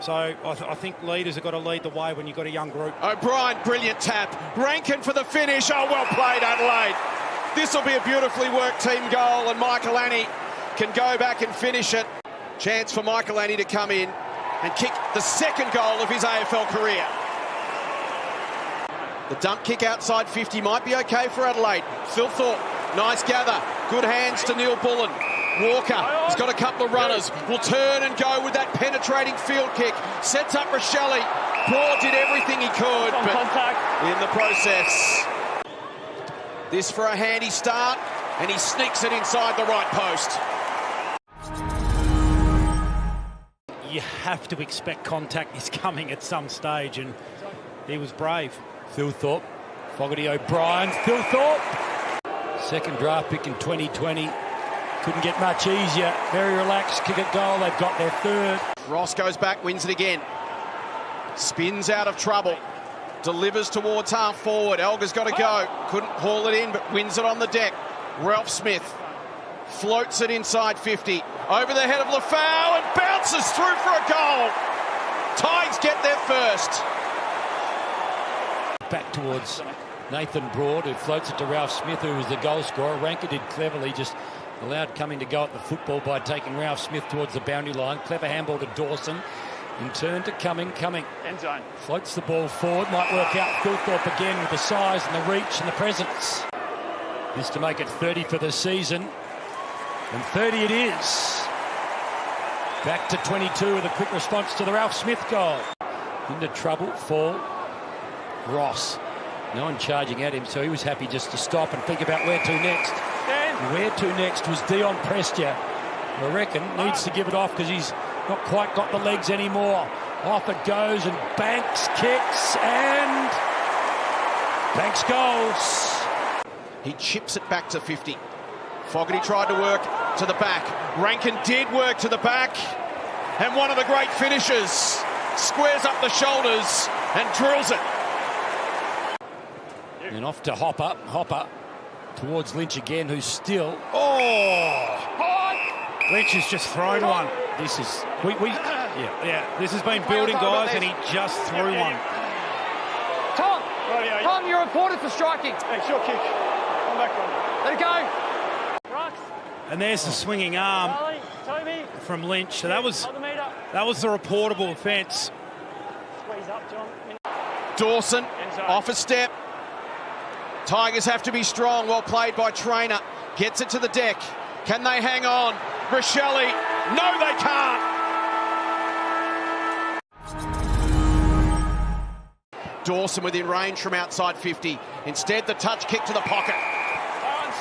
So I think leaders have got to lead the way when you've got a young group. O'Brien, brilliant tap. Rankin for the finish. Oh, well played, Adelaide. This will be a beautifully worked team goal, and Michael Annie can go back and finish it. Chance for Michael Annie to come in and kick the second goal of his AFL career. The dump kick outside 50 might be okay for Adelaide. Phil Thorpe, nice gather. Good hands to Neil Bullen. Walker has got a couple of runners. Will turn and go with that penetrating field kick. Sets up Rochelle. Broad did everything he could, but in the process. This for a handy start, and he sneaks it inside the right post. You have to expect contact is coming at some stage, and he was brave. Phil Thorpe, Fogarty O'Brien, Phil Thorpe. Second draft pick in 2020. Couldn't get much easier. Very relaxed, kick at goal. They've got their third. Ross goes back, wins it again. Spins out of trouble. Delivers towards half forward. Elga's got to go. Couldn't haul it in, but wins it on the deck. Ralph Smith floats it inside 50. Over the head of Lafau and bounces through for a goal. Tigers get there first. Back towards Nathan Broad, who floats it to Ralph Smith, who was the goal scorer. Ranker did cleverly, just allowed coming to go at the football by taking Ralph Smith towards the boundary line. Clever handball to Dawson. In turn to Cumming. End zone. Floats the ball forward. Might work out. Phil Thorpe again with the size and the reach and the presence. This to make it 30 for the season. And 30 it is. Back to 22 with a quick response to the Ralph Smith goal. Into trouble for Ross. No one charging at him, so he was happy just to stop and think about where to next. Where to next was Dion Prestia. I reckon needs to give it off because he's not quite got the legs anymore. Off it goes, and Banks kicks, and Banks goes. He chips it back to 50. Fogarty tried to work to the back. Rankin did work to the back. And one of the great finishers squares up the shoulders and drills it. And off to Hopper. Hopper towards Lynch again, who's still... Lynch has just thrown one. This is... Yeah. This has been building, guys, and he just threw one. Tom, you're reported for striking. Hey, short kick. Come back on. Let it go. Rocks. And there's the swinging arm from Lynch. So that was the reportable offence. Squeeze up, John. Dawson off a step. Tigers have to be strong. Well played by Trainer. Gets it to the deck. Can they hang on? Rochelle. No, they can't. Dawson within range from outside 50. Instead, the touch kick to the pocket.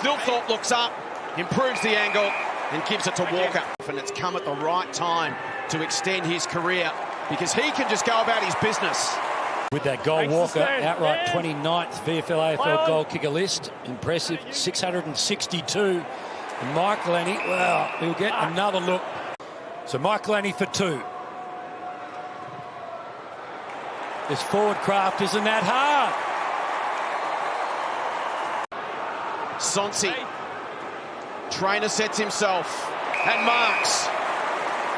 Thilthorpe looks up, improves the angle, and gives it to Walker. And it's come at the right time to extend his career because he can just go about his business. With that goal, Walker outright 29th VFL AFL goal kicker list. Impressive, 662. And Michael Annie, well, he'll get another look. So Michael Annie for 2. This forward craft isn't that hard. Sonsi. Trainer sets himself and marks.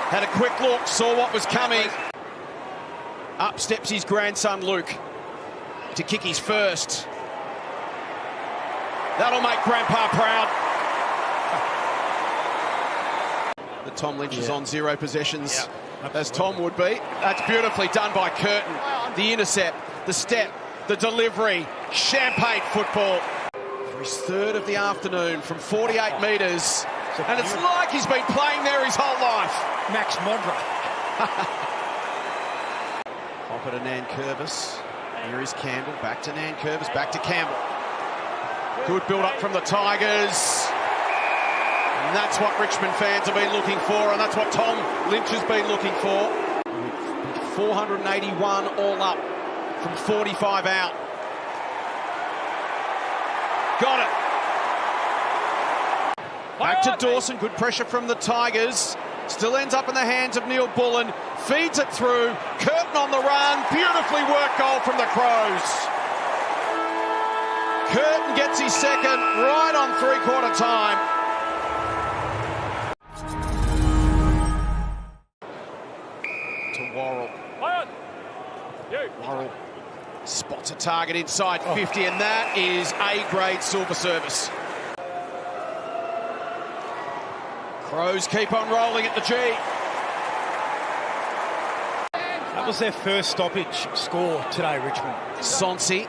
Had a quick look, saw what was coming. Up steps his grandson Luke to kick his first. That'll make Grandpa proud. The Tom Lynch is on 0 possessions, as Tom would be. That's beautifully done by Curtin. The intercept, the step, the delivery. Champagne football. For his third of the afternoon from 48 metres. And it's like he's been playing there his whole life. Max Modra. Hopper to Nankervis. Here is Campbell. Back to Nankervis. Back to Campbell. Good build-up from the Tigers. And that's what Richmond fans have been looking for, and that's what Tom Lynch has been looking for. 481 all up from 45 out. Got it. Back to Dawson. Good pressure from the Tigers. Still ends up in the hands of Neil Bullen. Feeds it through. Curtin on the run. Beautifully worked goal from the Crows. Curtin gets his second right on three-quarter time. Worrell. Worrell spots a target inside 50, and that is A-grade silver service. Crows keep on rolling at the G. That was their first stoppage score today, Richmond. Sonsi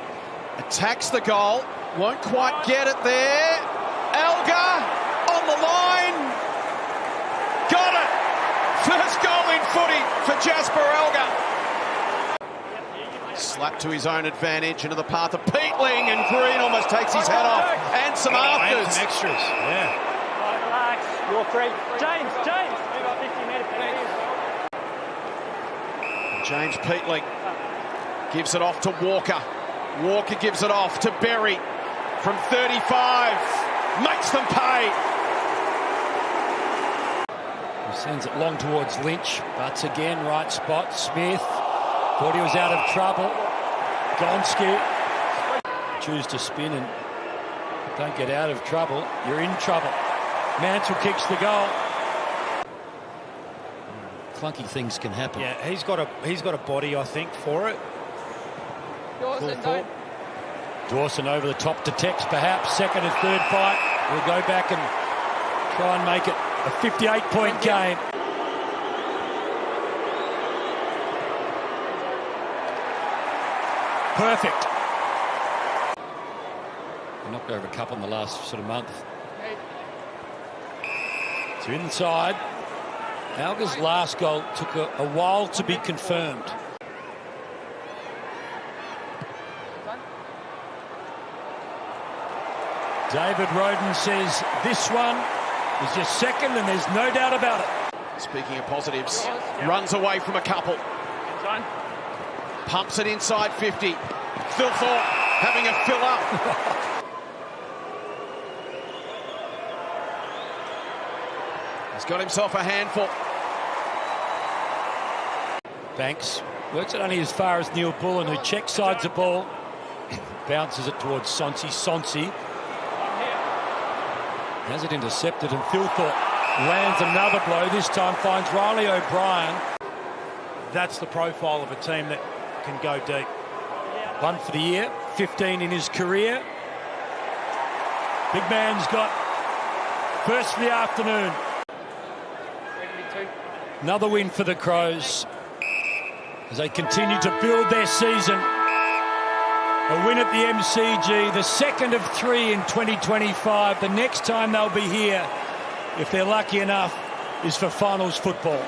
attacks the goal, won't quite get it there. Elgar on the line. Got it! First goal in footy for Jasper Elgar. Slap to his own advantage into the path of Peatling, and Green almost takes his head off. And some afters. And some extras, yeah. Relax. You're free. James. Move up 50 metres, please. James Peatling gives it off to Walker. Walker gives it off to Berry from 35. Makes them pay. He sends it long towards Lynch. Butts again, right spot. Smith thought he was out of trouble. Gonski choose to spin and don't get out of trouble. You're in trouble. Mansell kicks the goal. Clunky things can happen. Yeah, he's got a body, I think, for it. Dawson over the top to Tex, perhaps. Second and third bite. We'll go back and try and make it a 58-point game. Perfect. I knocked over a couple in the last sort of month. It's inside. Alga's last goal took a while to be confirmed. David Roden says this one is just second, and there's no doubt about it. Speaking of positives, runs away from a couple. Pumps it inside 50. Phil Thorpe having a fill up. He's got himself a handful. Banks Works it only as far as Neil Bullen, who check sides the ball. Bounces it towards Sonsi. Sonsi has it intercepted, and Phil Thorpe lands another blow. This time finds Riley O'Brien. That's the profile of a team that can go deep. One for the year, 15 in his career. Big man's got first for the afternoon. Another win for the Crows as they continue to build their season. A win at the MCG, the second of 3 in 2025. The next time they'll be here, if they're lucky enough, is for finals football.